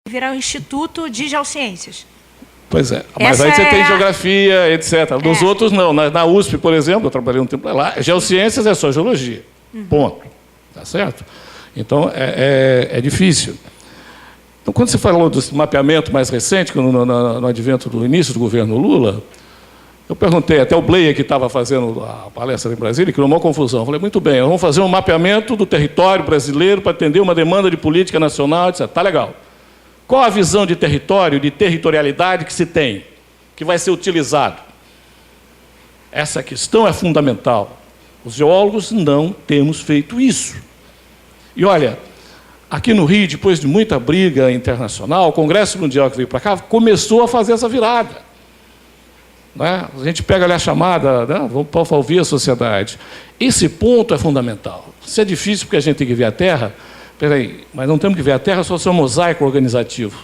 virar um instituto de geociências. Pois é, mas aí você tem geografia, etc. Nos outros, não. Na USP, por exemplo, eu trabalhei um tempo lá, geociências é só geologia. Ponto. Tá certo? Então, é difícil. Então, quando você falou desse mapeamento mais recente, no advento do início do governo Lula, eu perguntei, até o Bleia, que estava fazendo a palestra em Brasília, criou uma confusão. Eu falei, muito bem, vamos fazer um mapeamento do território brasileiro para atender uma demanda de política nacional, etc. Tá legal. Qual a visão de território, de territorialidade que se tem, que vai ser utilizado? Essa questão é fundamental. Os geólogos não temos feito isso. E, olha, aqui no Rio, depois de muita briga internacional, o Congresso Mundial que veio para cá começou a fazer essa virada. Né? A gente pega ali a chamada, né? Vamos para ouvir a sociedade. Esse ponto é fundamental. Se é difícil porque a gente tem que ver a Terra, peraí, mas não temos que ver a Terra só ser um mosaico organizativo.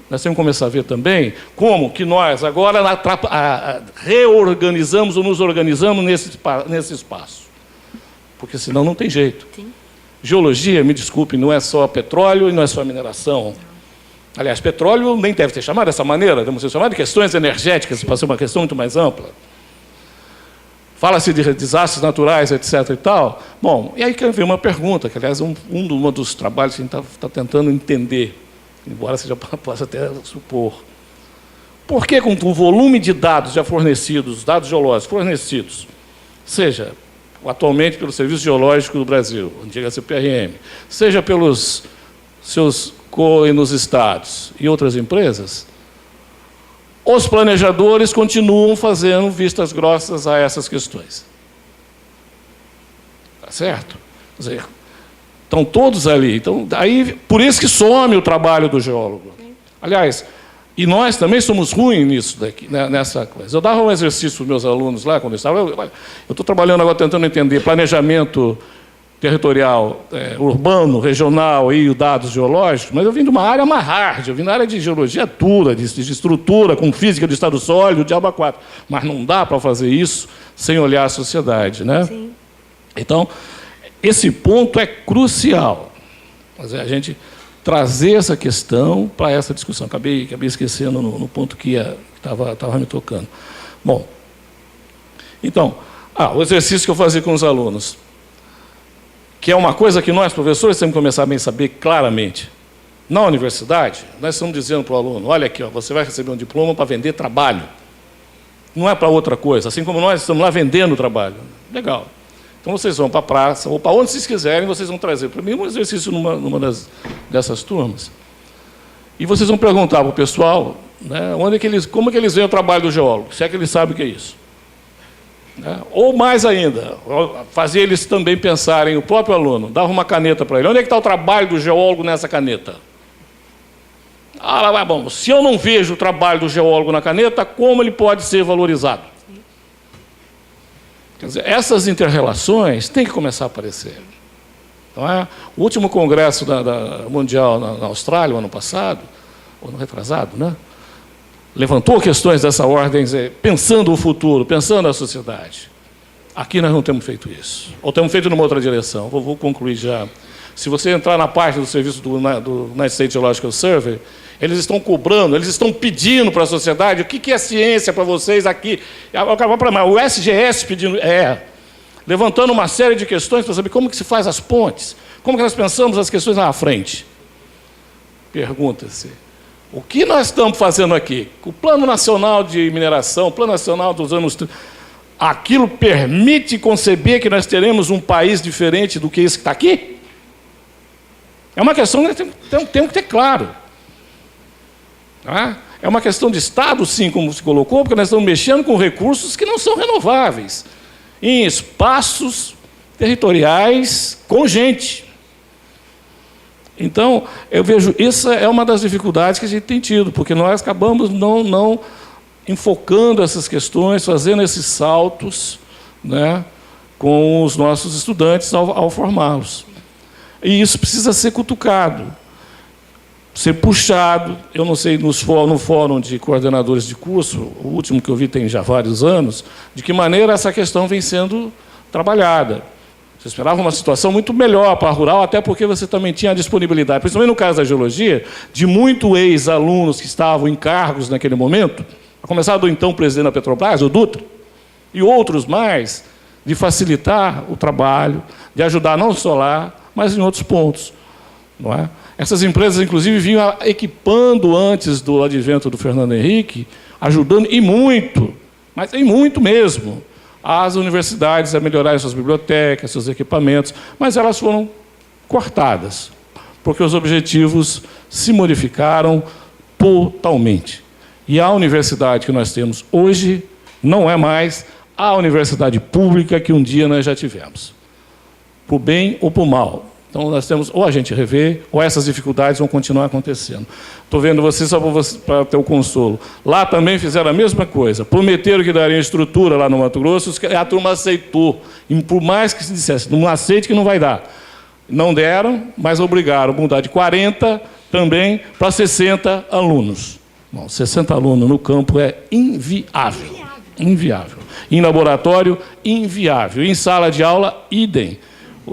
Nós temos que começar a ver também como que nós agora reorganizamos ou nos organizamos nesse espaço. Porque senão não tem jeito. Sim. Geologia, me desculpe, não é só petróleo e não é só mineração. Aliás, petróleo nem deve ser chamado dessa maneira, deve ser chamado de questões energéticas, para ser uma questão muito mais ampla. Fala-se de desastres naturais, etc. e tal. Bom, e aí que vem uma pergunta, que, aliás, um dos trabalhos que a gente está tentando entender, embora você já possa até supor. Por que, com o volume de dados já fornecidos, dados geológicos fornecidos, seja atualmente pelo Serviço Geológico do Brasil, antiga CPRM, seja pelos seus COE nos estados e outras empresas, os planejadores continuam fazendo vistas grossas a essas questões. Tá certo? Quer dizer, estão todos ali. Então, aí, por isso que some o trabalho do geólogo. Aliás, e nós também somos ruins nisso daqui, nessa coisa. Eu dava um exercício para os meus alunos lá, quando eu estava. Eu estou trabalhando agora tentando entender planejamento territorial, urbano, regional e dados geológicos, mas eu vim de uma área mais hard, eu vim da área de geologia dura, de estrutura, com física do estado sólido, de diabo a quatro. Mas não dá para fazer isso sem olhar a sociedade, né? Sim. Então, esse ponto é crucial. Mas a gente trazer essa questão para essa discussão. Acabei esquecendo no ponto que estava me tocando. Bom, então, o exercício que eu fazia com os alunos, que é uma coisa que nós, professores, temos que começar a bem saber claramente. Na universidade, nós estamos dizendo para o aluno, olha aqui, você vai receber um diploma para vender trabalho. Não é para outra coisa, assim como nós estamos lá vendendo trabalho. Legal. Então, vocês vão para a praça, ou para onde vocês quiserem, vocês vão trazer para mim um exercício numa dessas turmas. E vocês vão perguntar para o pessoal, né, como é que eles veem o trabalho do geólogo, se é que eles sabem o que é isso. Né? Ou mais ainda, fazer eles também pensarem, o próprio aluno, dava uma caneta para ele. Onde é que está o trabalho do geólogo nessa caneta? Bom, se eu não vejo o trabalho do geólogo na caneta, como ele pode ser valorizado? Quer dizer, essas inter-relações têm que começar a aparecer. Não é? O último congresso mundial na Austrália, o ano passado, ou no retrasado, né? Levantou questões dessa ordem, pensando o futuro, pensando a sociedade. Aqui nós não temos feito isso. Ou temos feito numa outra direção. Vou concluir já. Se você entrar na página do serviço do United States Geological Survey, eles estão cobrando, eles estão pedindo para a sociedade o que é ciência para vocês aqui. O SGS pedindo, levantando uma série de questões para saber como que se faz as pontes, como que nós pensamos as questões lá à frente. Pergunta-se, o que nós estamos fazendo aqui? O Plano Nacional de Mineração, o Plano Nacional dos anos 30, aquilo permite conceber que nós teremos um país diferente do que esse que está aqui? É uma questão que temos que ter claro. É uma questão de Estado, sim, como se colocou, porque nós estamos mexendo com recursos que não são renováveis, em espaços territoriais com gente. Então, eu vejo, essa é uma das dificuldades que a gente tem tido, porque nós acabamos não enfocando essas questões, fazendo esses saltos, né, com os nossos estudantes ao formá-los. E isso precisa ser cutucado, ser puxado. Eu não sei, no fórum de coordenadores de curso, o último que eu vi tem já vários anos, de que maneira essa questão vem sendo trabalhada. Você esperava uma situação muito melhor para a rural, até porque você também tinha a disponibilidade, principalmente no caso da geologia, de muitos ex-alunos que estavam em cargos naquele momento, a começar do então presidente da Petrobras, o Dutra, e outros mais, de facilitar o trabalho, de ajudar não só lá, mas em outros pontos. Não é? Essas empresas, inclusive, vinham equipando antes do advento do Fernando Henrique, ajudando, e muito, mas e muito mesmo, as universidades a melhorarem suas bibliotecas, seus equipamentos, mas elas foram cortadas, porque os objetivos se modificaram totalmente. E a universidade que nós temos hoje não é mais a universidade pública que um dia nós já tivemos, por bem ou por mal. Então, nós temos, ou a gente revê, ou essas dificuldades vão continuar acontecendo. Estou vendo vocês só para ter o consolo. Lá também fizeram a mesma coisa. Prometeram que dariam estrutura lá no Mato Grosso, a turma aceitou. E por mais que se dissesse, não aceite que não vai dar. Não deram, mas obrigaram a mudar de 40 também para 60 alunos. Bom, 60 alunos no campo é inviável. Inviável. Em laboratório, inviável. Em sala de aula, idem.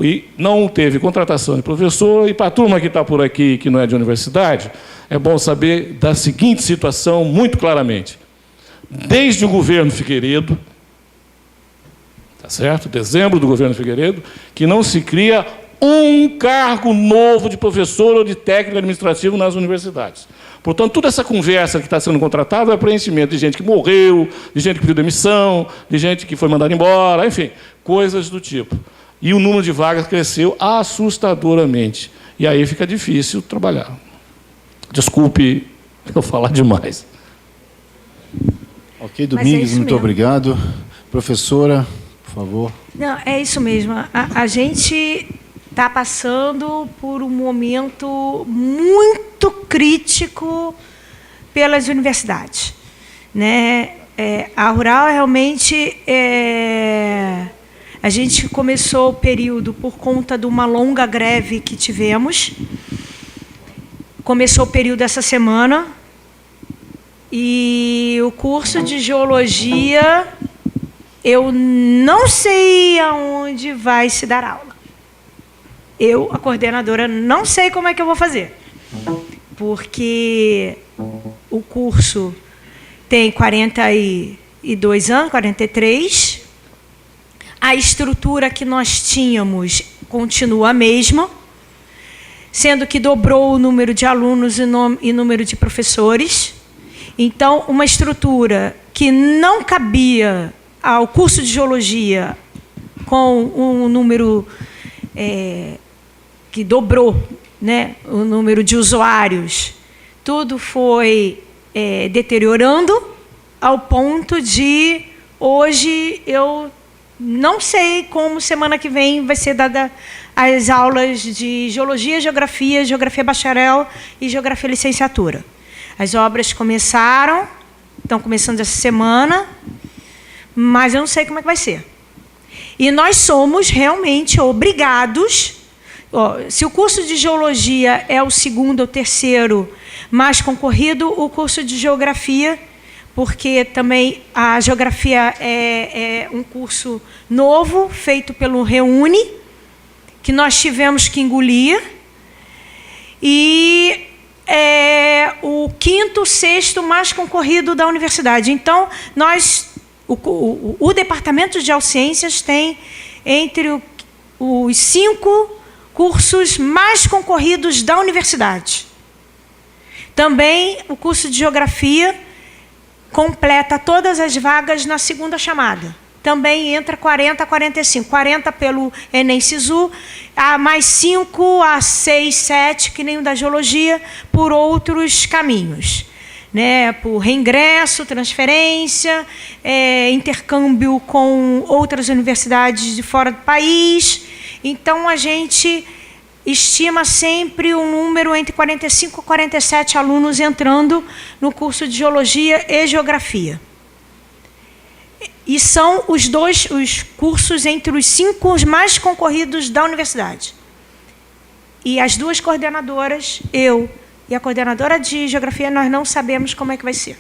E não teve contratação de professor, e para a turma que está por aqui, que não é de universidade, é bom saber da seguinte situação muito claramente. Desde o governo Figueiredo, tá certo? Dezembro do governo Figueiredo, que não se cria um cargo novo de professor ou de técnico administrativo nas universidades. Portanto, toda essa conversa que está sendo contratada é preenchimento de gente que morreu, de gente que pediu demissão, de gente que foi mandada embora, enfim, coisas do tipo. E o número de vagas cresceu assustadoramente. E aí fica difícil trabalhar. Desculpe eu falar demais. Ok, Domingues, muito obrigado. Professora, por favor. Não, é isso mesmo. A gente está passando por um momento muito crítico pelas universidades. Né? A Rural realmente a gente começou o período por conta de uma longa greve que tivemos. Começou o período essa semana. E o curso de Geologia, eu não sei aonde vai se dar aula. Eu, a coordenadora, não sei como é que eu vou fazer. Porque o curso tem 42 anos, 43. A estrutura que nós tínhamos continua a mesma, sendo que dobrou o número de alunos e número de professores. Então, uma estrutura que não cabia ao curso de Geologia com um número que dobrou, né, o número de usuários, tudo foi deteriorando ao ponto de, hoje, eu não sei como semana que vem vai ser dada as aulas de Geologia, Geografia, Geografia Bacharel e Geografia Licenciatura. As obras começaram, estão começando essa semana, mas eu não sei como é que vai ser. E nós somos realmente obrigados, se o curso de Geologia é o segundo ou terceiro mais concorrido, o curso de Geografia, porque também a Geografia é um curso novo, feito pelo Reúne, que nós tivemos que engolir, e o quinto, sexto mais concorrido da universidade. Então, o Departamento de Geociências tem entre os 5 cursos mais concorridos da universidade. Também o curso de Geografia completa todas as vagas na segunda chamada. Também entra 40 a 45. 40 pelo Enem-Sisu, mais 5 a 6, 7, que nem o da Geologia, por outros caminhos. Né? Por reingresso, transferência, intercâmbio com outras universidades de fora do país. Então, a gente estima sempre um número entre 45 e 47 alunos entrando no curso de Geologia e Geografia. E são os cursos entre os 5 mais concorridos da universidade. E as 2 coordenadoras, eu e a coordenadora de Geografia, nós não sabemos como é que vai ser.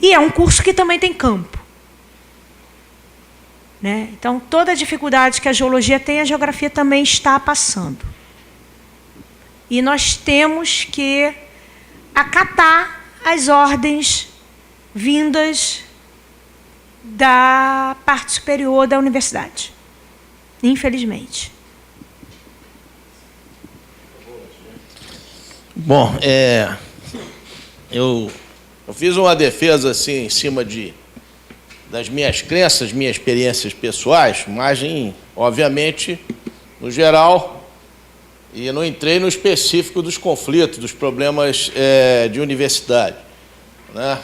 E é um curso que também tem campo. né? Então, toda a dificuldade que a geologia tem, a geografia também está passando. E nós temos que acatar as ordens vindas da parte superior da universidade, infelizmente. Bom, eu fiz uma defesa assim em cima das minhas crenças, minhas experiências pessoais, mas, obviamente, no geral, e não entrei no específico dos conflitos, dos problemas de universidade, né?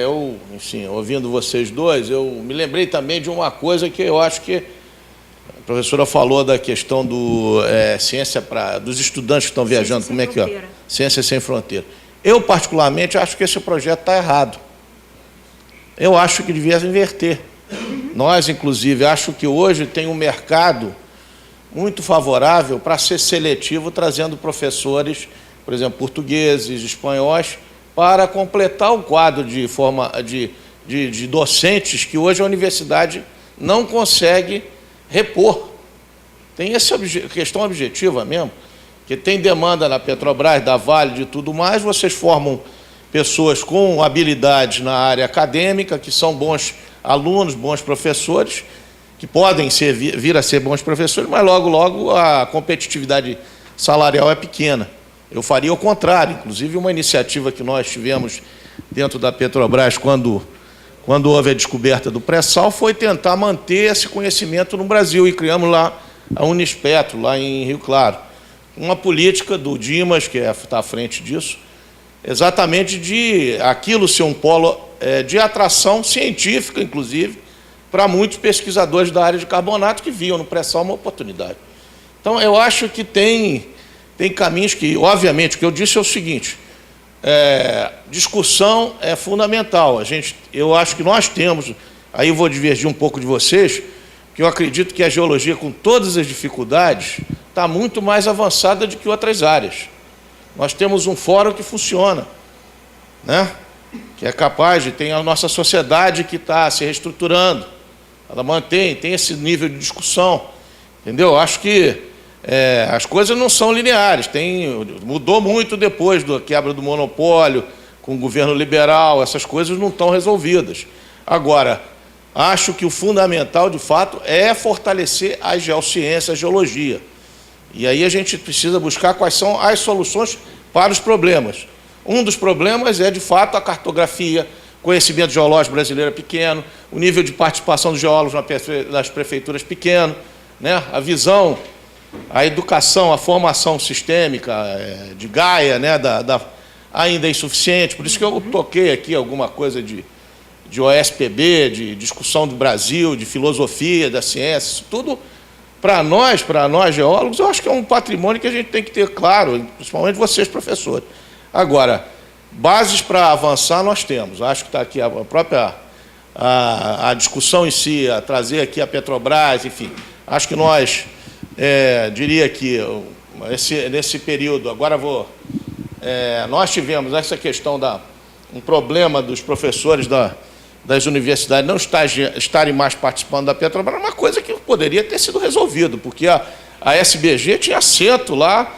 Eu, enfim, ouvindo vocês dois, eu me lembrei também de uma coisa que eu acho que a professora falou da questão do ciência dos estudantes que estão viajando, como é que é? Ciência Sem Fronteira. Eu, particularmente, acho que esse projeto está errado. Eu acho que devia inverter. Nós, inclusive, acho que hoje tem um mercado muito favorável para ser seletivo, trazendo professores, por exemplo, portugueses, espanhóis, para completar o quadro de docentes que hoje a universidade não consegue repor. Tem essa questão objetiva mesmo, que tem demanda na Petrobras, da Vale, de tudo mais, vocês formam pessoas com habilidades na área acadêmica, que são bons alunos, bons professores, que podem vir a ser bons professores, mas logo, logo a competitividade salarial é pequena. Eu faria o contrário. Inclusive, uma iniciativa que nós tivemos dentro da Petrobras, quando houve a descoberta do pré-sal, foi tentar manter esse conhecimento no Brasil, e criamos lá a Unispetro, lá em Rio Claro. Uma política do Dimas, que está à frente disso, exatamente de aquilo ser um polo de atração científica, inclusive, para muitos pesquisadores da área de carbonato que viam no pré-sal uma oportunidade. Então, eu acho que tem caminhos que, obviamente, o que eu disse é o seguinte: discussão é fundamental. Eu acho que nós temos, aí eu vou divergir um pouco de vocês, que eu acredito que a geologia, com todas as dificuldades, está muito mais avançada do que outras áreas. Nós temos um fórum que funciona, né? Que é capaz de ter a nossa sociedade que está se reestruturando. Ela tem esse nível de discussão, entendeu? Acho que as coisas não são lineares. Mudou muito depois da quebra do monopólio, com o governo liberal, essas coisas não estão resolvidas. Agora, acho que o fundamental, de fato, é fortalecer a geociência, a geologia. E aí a gente precisa buscar quais são as soluções para os problemas. Um dos problemas é, de fato, a cartografia, conhecimento geológico brasileiro é pequeno, o nível de participação dos geólogos nas prefeituras pequeno, né? A visão, a educação, a formação sistêmica de Gaia, né? Ainda é insuficiente. Por isso que eu toquei aqui alguma coisa de OSPB, de discussão do Brasil, de filosofia, da ciência, isso tudo. Para nós geólogos, eu acho que é um patrimônio que a gente tem que ter claro, principalmente vocês, professores. Agora, bases para avançar nós temos. Acho que está aqui a própria a discussão em si, a trazer aqui a Petrobras, enfim. Acho que nós, diria que nesse período, agora nós tivemos essa questão um problema dos professores das universidades não estarem mais participando da Petrobras, uma coisa que poderia ter sido resolvido, porque a SBG tinha assento lá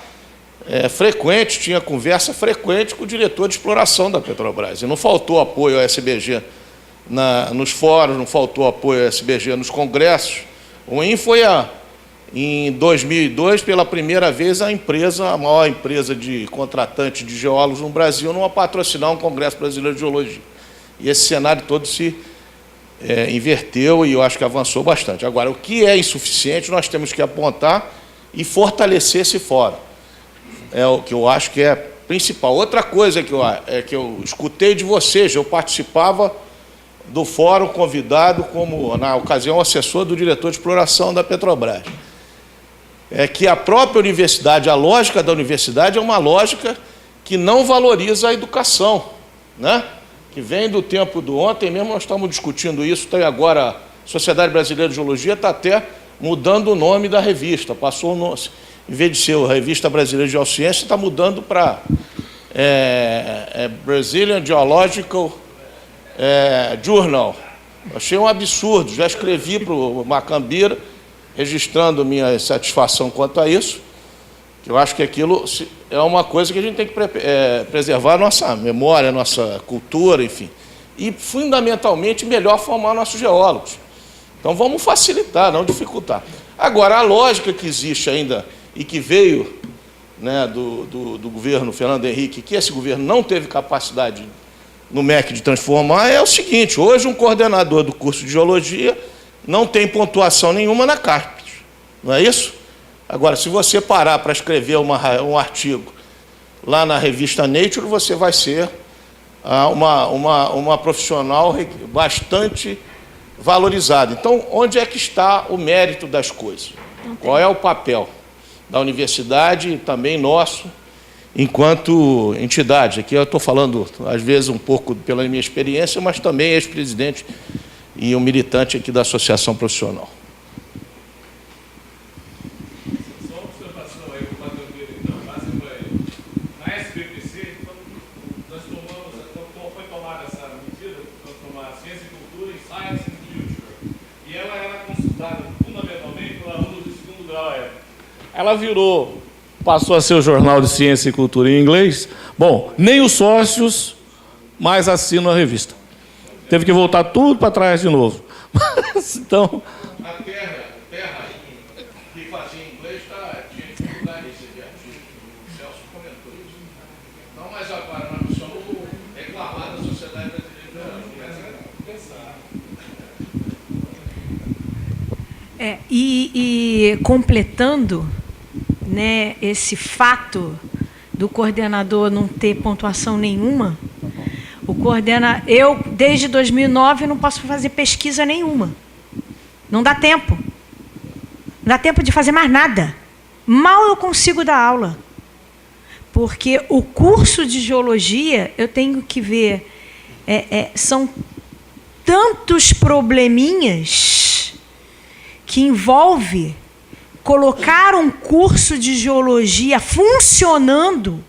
frequente, tinha conversa frequente com o diretor de exploração da Petrobras, e não faltou apoio à SBG nos fóruns, não faltou apoio à SBG nos congressos. O IN foi, em 2002, pela primeira vez, a maior empresa de contratante de geólogos no Brasil, não a patrocinar um Congresso Brasileiro de Geologia. E esse cenário todo se inverteu e eu acho que avançou bastante. Agora, o que é insuficiente, nós temos que apontar e fortalecer esse fórum. É o que eu acho que é principal. Outra coisa que eu escutei de vocês, eu participava do fórum convidado como, na ocasião, assessor do diretor de exploração da Petrobras. É que a própria universidade, a lógica da universidade é uma lógica que não valoriza a educação, né? Que vem do tempo do ontem mesmo, nós estamos discutindo isso, tem agora a Sociedade Brasileira de Geologia está até mudando o nome da revista, passou o nome, em vez de ser a Revista Brasileira de Geociência, está mudando para Brazilian Geological Journal, Achei um absurdo. Já escrevi para o Macambira, registrando minha satisfação quanto a isso, que eu acho que aquilo é uma coisa que a gente tem que preservar a nossa memória, a nossa cultura, enfim. E, fundamentalmente, melhor formar nossos geólogos. Então, vamos facilitar, não dificultar. Agora, a lógica que existe ainda e que veio, né, do governo Fernando Henrique, que esse governo não teve capacidade no MEC de transformar, é o seguinte: hoje um coordenador do curso de Geologia não tem pontuação nenhuma na CAPES, não é isso? Agora, se você parar para escrever um artigo lá na revista Nature, você vai ser uma profissional bastante valorizada. Então, onde é que está o mérito das coisas? Qual é o papel da universidade e também nosso, enquanto entidade? Aqui eu estou falando, às vezes, um pouco pela minha experiência, mas também ex-presidente e um militante aqui da Associação Profissional. Só uma observação aí, o Macambira, então, na SBPC, nós foi tomada essa medida, transformar a ciência e cultura em science and future. E ela era consultada fundamentalmente por alunos de segundo grau à época. Ela passou a ser o jornal de ciência e cultura em inglês. Bom, nem os sócios mais assinam a revista. Teve que voltar tudo para trás de novo. Mas, então... A terra que fazia inglês tinha dificuldade de receber artigos. O Celso comentou isso. Não, mas agora nós somos reclamar da sociedade brasileira. E completando, né, esse fato do coordenador não ter pontuação nenhuma, eu, desde 2009, não posso fazer pesquisa nenhuma. Não dá tempo. Não dá tempo de fazer mais nada. Mal eu consigo dar aula. Porque o curso de geologia, eu tenho que ver, são tantos probleminhas que envolve colocar um curso de geologia funcionando,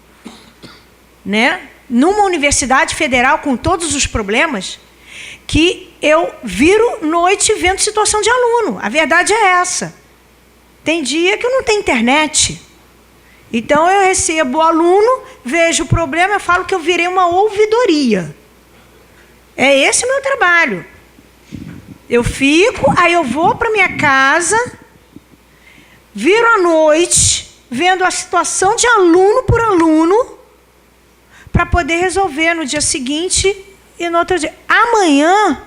né, numa universidade federal com todos os problemas, que eu viro noite vendo situação de aluno. A verdade é essa. Tem dia que eu não tenho internet. Então, eu recebo o aluno, vejo o problema, eu falo que eu virei uma ouvidoria. É esse o meu trabalho. Eu fico, aí eu vou para minha casa, viro à noite, vendo a situação de aluno por aluno, para poder resolver no dia seguinte e no outro dia. Amanhã,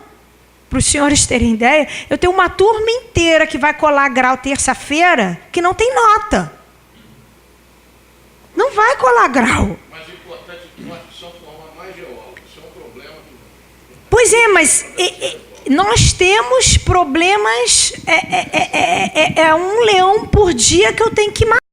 para os senhores terem ideia, eu tenho uma turma inteira que vai colar grau terça-feira que não tem nota. Não vai colar grau. Mas o importante é que nós precisamos formar mais geólogos. Isso é um problema. Pois é, mas nós temos problemas. É um leão por dia que eu tenho que matar.